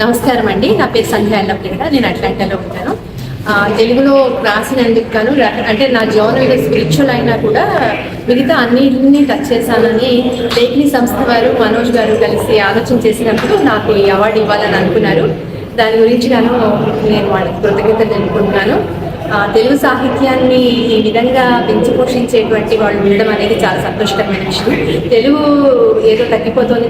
నమస్కారం అండి, నా పేరు సంధ్య అల్లపల్లి. నేను అట్లాంటాలో ఉంటాను. తెలుగులో రాసినందుకు గాను, అంటే నా జోనర్ స్పిరిచువల్ అయినా కూడా మిగతా అన్నింటినీ టచ్ చేశానని లేఖని సంస్థ వారు మనోజ్ గారు కలిసి ఆలోచన చేసినప్పుడు నాకు ఈ అవార్డు ఇవ్వాలని అనుకున్నారు. దాని గురించి గాను నేను వాళ్ళకి కృతజ్ఞతలు తెలుపుకుంటున్నాను. తెలుగు సాహిత్యాన్ని ఈ విధంగా పెంచి పోషించేటువంటి వాళ్ళు ఉండడం అనేది చాలా సంతోషకరమైన విషయం. తెలుగు ఏదో తగ్గిపోతుంది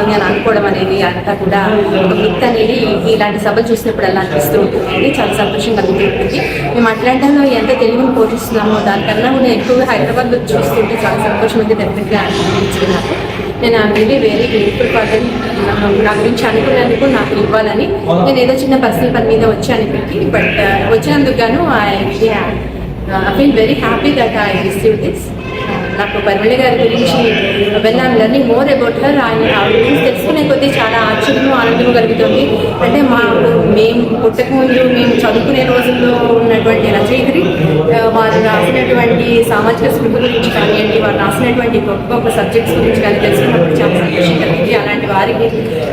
అని అనుకోవడం అనేది అంతా కూడా ఒక మిత్ అనేది ఇలాంటి సభలు చూసినప్పుడు అలా అనిపిస్తూ ఉంటుంది. చాలా సంతోషం కలుగుతుంది. మేము అట్లాంటాలో ఎంత తెలుగును పోషిస్తున్నామో దానికన్నా కూడా ఎక్కువగా హైదరాబాద్లో చూస్తుంటే చాలా సంతోషం అయితే డెఫినెట్గా అనిపించుకున్నాను. నేను వెరీ గ్రేట్ఫుల్ పర్సన్. నా గురించి అనుకున్నందుకు నాకు ఇవ్వాలని నేను ఏదో చిన్న పర్సనల్ పని మీద వచ్చాను ఇక్కడికి. బట్ వచ్చినందుకు గాను I feel very happy that I receive this. నాకు పరిమళ గారి గురించి when I'm learning more about her, ఆవిడ గురించి తెలుసుకునే కొద్దీ చాలా ఆశ్చర్యము ఆనందము కలుగుతుంది. అంటే మేము పుట్టకముందు మేము చదువుకునే రోజుల్లో ఉన్నటువంటి రచయిత్రి వారు రాసినటువంటి సామాజిక స్పృహ గురించి కానివ్వండి, వారు రాసినటువంటి గొప్ప సబ్జెక్ట్స్ గురించి కానీ తెలుసుకున్నప్పుడు చాలా సంతోషం కలిగింది. అలాంటి వారికి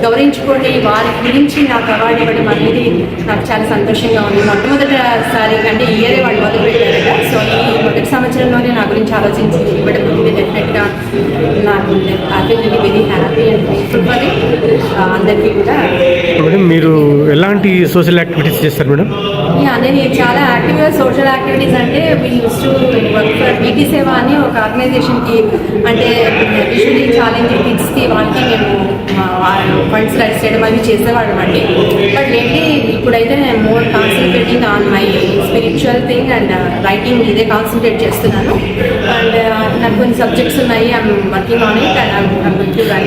గౌరవించుకోండి, వారి గురించి నాకు అవార్డు ఇవ్వడం అనేది నాకు చాలా సంతోషంగా ఉంది. మొట్టమొదటిసారి అంటే ఇయరే వాళ్ళు మొదలుపెట్టారు కదా, సో ఈ మొదటి సంవత్సరంలోనే నా గురించి ఆలోచించి ఇవ్వడం ఉంది. డెఫినెట్గా నాకు very happy and grateful for it. అందరికీ కూడా. మేడం, మీరు ఎలాంటి సోషల్ యాక్టివిటీస్ చేస్తారు మేడం? నేను చాలా యాక్టివ్గా సోషల్ యాక్టివిటీస్ అంటే we use to work for BT సేవ అని ఒక ఆర్గనైజేషన్కి, అంటే విజువల్లీ ఛాలెంజింగ్ కిడ్స్కి వాళ్ళకి మేము ఫండ్స్ రైజ్ చేయడం అవి చేసేవాళ్ళం అండి. బట్ లేట్లీ ఇప్పుడైతే నేను more concentrating on my spiritual thing and writing ఇదే కాన్సన్ట్రేట్ చేస్తున్నాను. అండ్ నాకు కొన్ని సబ్జెక్ట్స్ ఉన్నాయి, I'm working on it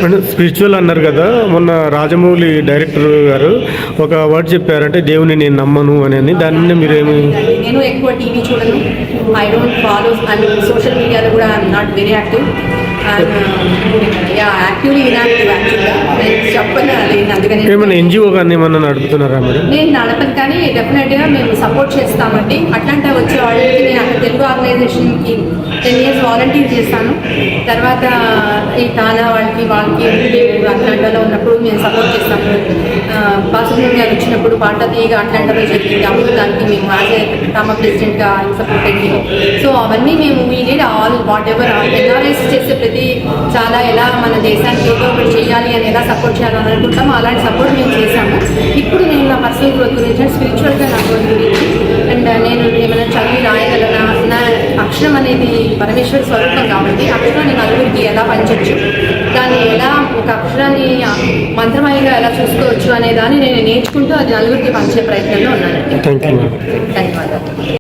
and spiritual అన్నారు కదా, మొన్న రాజమౌళి డైరెక్టర్ గారు ఒక వర్డ్ చెప్పారంటే దేవుని నేను నమ్మను అని. దాని మీరేమి? నేను ఎక్కువ టీవీ చూడను, I don't follow and social మీడియాలో కూడా I'm not very active. Actively inactive యాక్చువల్గా నేను చెప్పను. అందుకని ఏమైనా ఎన్జిఓ కానీ ఏమన్నా నడుపుతున్నారా మేడం? నేను నడపను, కానీ డెఫినెట్గా మేము సపోర్ట్ చేస్తామండి. అట్లాంటి వచ్చే వాళ్ళకి నేను అక్కడ తెలుగు ఆర్గనైజేషన్కి 10 years వాలంటీర్ చేశాను. తర్వాత ఈ తానా వాళ్ళకి అట్లాంటాలో ఉన్నప్పుడు మేము సపోర్ట్ చేస్తాము. బాసుబ్రహ్మణ్యం గారు వచ్చినప్పుడు పాటతీయగా అట్లాంటాలో జరిగింది. అప్పుడు దానికి మేము తామా ప్రెసిడెంట్గా సపోర్ట్ అయింది. సో అవన్నీ మేము we need all what ever NRIs చేసే ప్రతి చాలా ఎలా మన దేశానికి ఏదో ఒకటి చేయాలి అని ఎలా సపోర్ట్ చేయాలని అనుకుంటామో అలాంటి సపోర్ట్ మేము చేశాము. ఇప్పుడు నేను నా పర్సనల్ గ్రోత్ గురించి స్పిరిచువల్గా నా గ్రోత్ గురించి అండ్ నేను ఏమైనా చదివి రాయగలనా, నా అక్షరం అనేది పరమేశ్వర స్వరూపం కాబట్టి అక్షరాన్ని నలుగురికి ఎలా పంచవచ్చు, దాన్ని ఎలా ఒక అక్షరాన్ని మంత్రమయంగా ఎలా చూసుకోవచ్చు అనే దాన్ని నేను నేర్చుకుంటూ అది నలుగురికి పంచే ప్రయత్నంలో ఉన్నానండి. ధన్యవాదాలు.